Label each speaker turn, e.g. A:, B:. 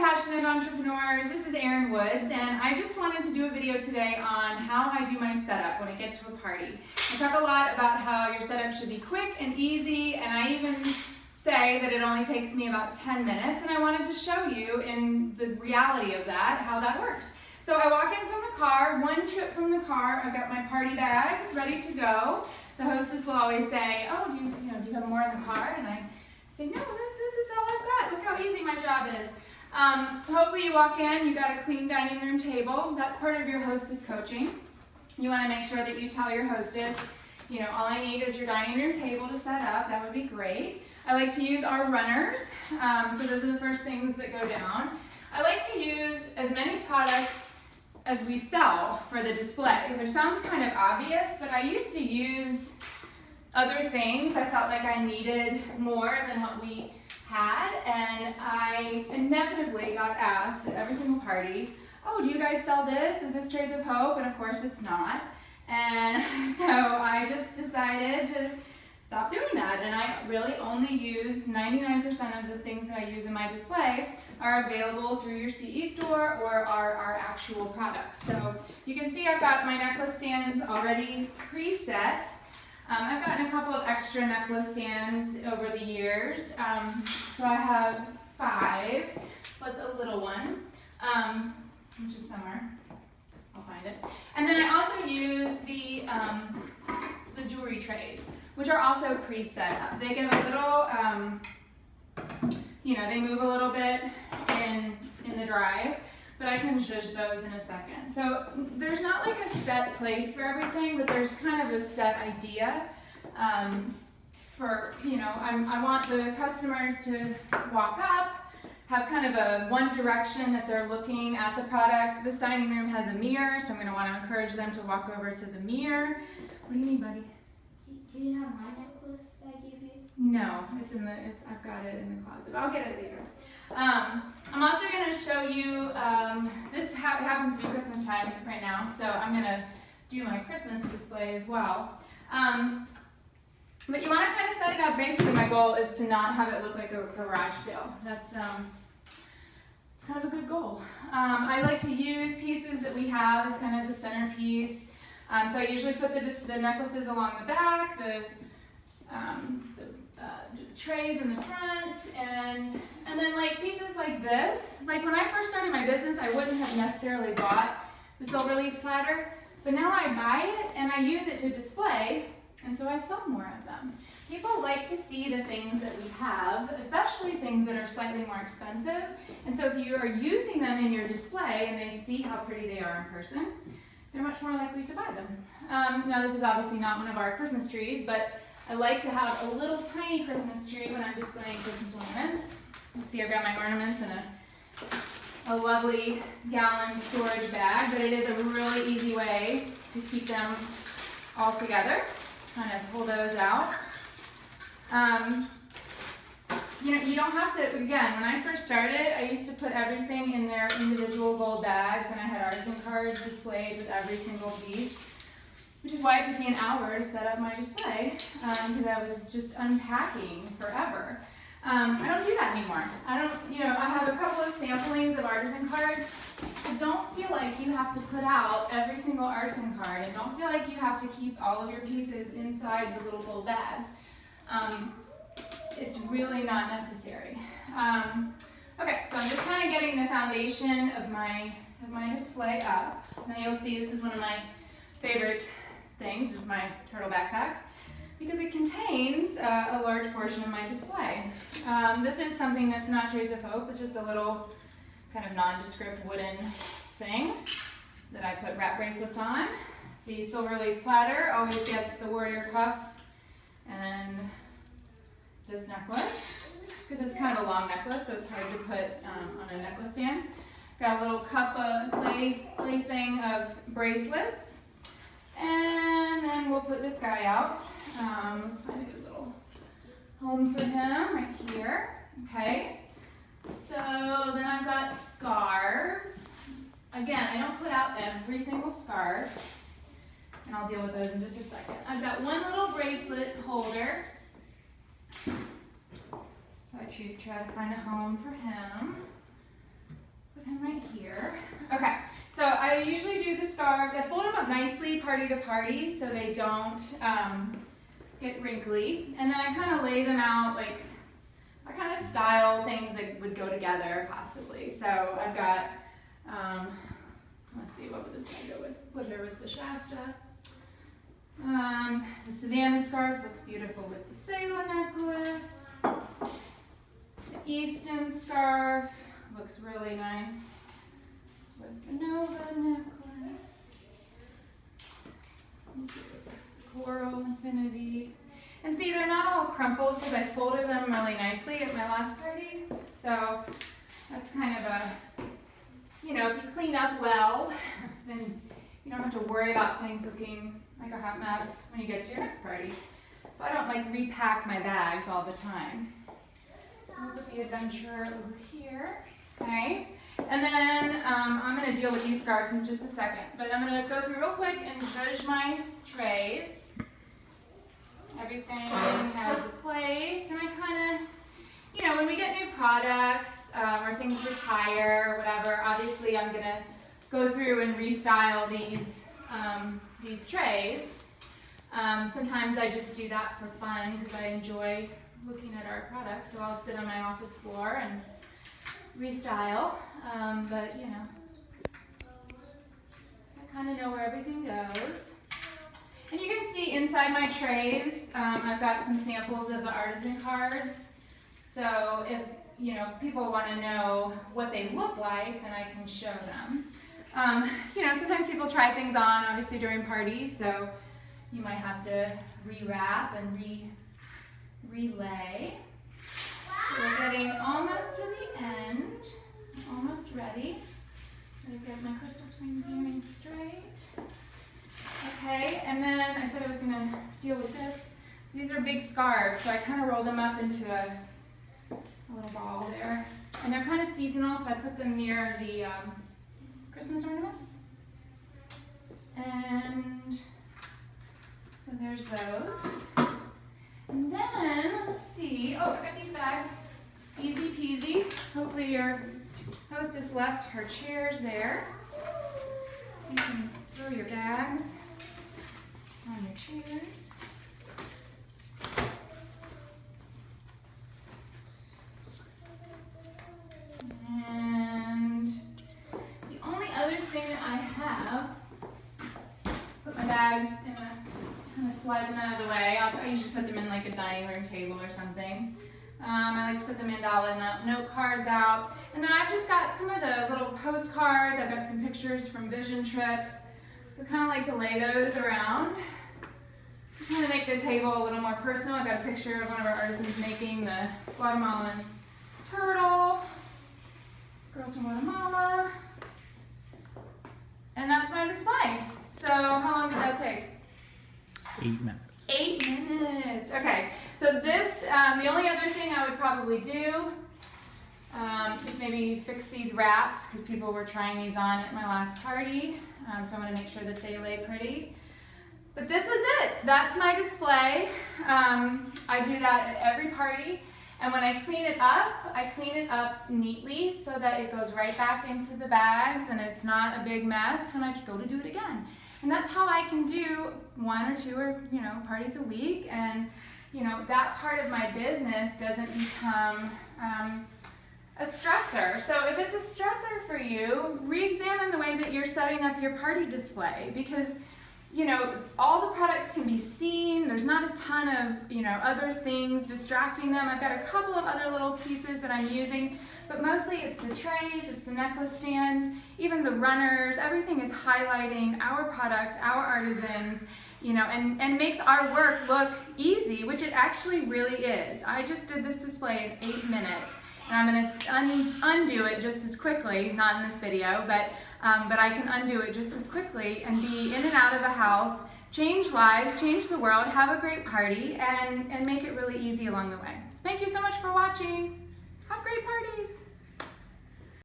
A: passionate entrepreneurs. This is Erin Woods, and I just wanted to do a video today on how I do my setup when I get to a party. I talk a lot about how your setup should be quick and easy, and I even say that it only takes me about 10 minutes, and I wanted to show you in the reality of that, how that works. So I walk in from the car, one trip from the car, I've got my party bags ready to go. The hostess will always say, oh, do you have more in the car? And I say, no, this is all I've got. Look how easy my job is. Hopefully you walk in, you got a clean dining room table. That's part of your hostess coaching. You want to make sure that you tell your hostess, all I need is your dining room table to set up. That would be great. I like to use our runners. So those are the first things that go down. I like to use as many products as we sell for the display, which sounds kind of obvious, but I used to use other things. I felt like I needed more than what we had, and I inevitably got asked at every single party, oh, do you guys sell this? Is this Trades of Hope? And of course it's not. And so I just decided to stop doing that, and I really only use 99% of the things that I use in my display are available through your CE store or are our actual products. So you can see I've got my necklace stands already preset. I've gotten a couple of extra necklace stands over the years. So I have 5 plus a little one, which is somewhere. I'll find it. And then I also use the jewelry trays, which are also preset up. They get a little, they move a little bit in the drive, but I can zhuzh those in a second. So there's not like a set place for everything, but there's kind of a set idea I want the customers to walk up, have kind of a one direction that they're looking at the products. This dining room has a mirror, so I'm going to want to encourage them to walk over to the mirror. What do you need, buddy?
B: Do you have my necklace that I gave you?
A: No, I've got it in the closet. I'll get it later. I'm also going to show you, this happens to be Christmas time right now, so I'm going to do my Christmas display as well. But you want to kind of set it up. Basically, my goal is to not have it look like a garage sale. That's it's kind of a good goal. I like to use pieces that we have as kind of the centerpiece. So I usually put the necklaces along the back, the trays in the front, and then like pieces like this. Like when I first started my business, I wouldn't have necessarily bought the silver leaf platter, but now I buy it and I use it to display, and so I sell more of them. People like to see the things that we have, especially things that are slightly more expensive, and so if you are using them in your display and they see how pretty they are in person, they're much more likely to buy them. Now this is obviously not one of our Christmas trees, but I like to have a little tiny Christmas tree when I'm displaying Christmas ornaments. You see I've got my ornaments in a lovely gallon storage bag, but it is a really easy way to keep them all together. Kind of pull those out. You don't have to, again, when I first started, I used to put everything in their individual gold bags, and I had artisan cards displayed with every single piece, which is why it took me an hour to set up my display, because I was just unpacking forever. I don't do that anymore. I have a couple of samplings of artisan cards, but don't feel like you have to put out every single artisan card, and don't feel like you have to keep all of your pieces inside the little gold bags. It's really not necessary. Okay, so I'm just kind of getting the foundation of my display up. Now you'll see this is one of my favorite things, is my turtle backpack, because it contains a large portion of my display. This is something that's not Trades of Hope. It's just a little kind of nondescript wooden thing that I put wrap bracelets on. The silver leaf platter always gets the warrior cuff and this necklace, because it's kind of a long necklace, so it's hard to put on a necklace stand. Got a little cup of clay thing of bracelets, and then we'll put this guy out. Let's find a good little home for him right here. Okay, so then I've got scarves. Again, I don't put out every single scarf, and I'll deal with those in just a second. I've got one little bracelet holder. So I try to find a home for him. nicely party to party so they don't get wrinkly. And then I kind of lay them out, like, I kind of style things that would go together possibly. So I've got, let's see, what would this guy go with? Put her with the Shasta. The Savannah scarf looks beautiful with the Selah necklace. The Easton scarf looks really nice with the Nova necklace. Coral Infinity. And see, they're not all crumpled because I folded them really nicely at my last party. So that's kind of a, you know, if you clean up well, then you don't have to worry about things looking like a hot mess when you get to your next party. So I don't like repack my bags all the time. We'll put the Adventurer over here, okay? And then I'm gonna deal with these scarves in just a second, but I'm gonna go through real quick and judge my trays. Everything has a place, and I kind of, you know, when we get new products or things retire or whatever, obviously I'm gonna go through and restyle these trays. Sometimes I just do that for fun because I enjoy looking at our products, so I'll sit on my office floor and restyle, but you know, I kind of know where everything goes. And you can see inside my trays, I've got some samples of the artisan cards. So if, you know, people want to know what they look like, then I can show them. You know, sometimes people try things on, obviously during parties, so you might have to rewrap and relay. We're getting almost to the end, almost ready. I'm gonna get my crystal springs earrings straight. Okay, and then I said I was gonna deal with this. So these are big scarves, so I kind of roll them up into a little ball there. And they're kind of seasonal, so I put them near the Christmas ornaments. And so there's those. And then, let's see, oh, I got these bags, easy peasy. Hopefully your hostess left her chairs there. So you can throw your bags on your chairs. And the only other thing that I have, put my bags in a, kind of slide them out of the way. I usually put them in like a dining room table or something. I like to put them in dollar note cards out. And then I've just got some of the little postcards. I've got some pictures from vision trips. So I kind of like to lay those around. Kind of make the table a little more personal. I've got a picture of one of our artisans making the Guatemalan turtle. Girls from Guatemala. And that's my display. So how long did that take?
C: 8 minutes.
A: 8 minutes. Okay. So this, the only other thing I would probably do is maybe fix these wraps because people were trying these on at my last party. So I'm going to make sure that they lay pretty. But this is it. That's my display. I do that at every party. And when I clean it up neatly so that it goes right back into the bags and it's not a big mess when I go to do it again. And that's how I can do 1 or 2 or, you know, parties a week. And, you know, that part of my business doesn't become a stressor. So if it's a stressor for you, re-examine the way that you're setting up your party display because, you know, all the products can be seen. There's not a ton of, you know, other things distracting them. I've got a couple of other little pieces that I'm using, but mostly it's the trays, it's the necklace stands, even the runners. Everything is highlighting our products, our artisans, you know, and makes our work look easy, which it actually really is. I just did this display in 8 minutes, and I'm gonna undo it just as quickly, not in this video, but I can undo it just as quickly and be in and out of a house, change lives, change the world, have a great party, and make it really easy along the way. So thank you so much for watching. Have great parties.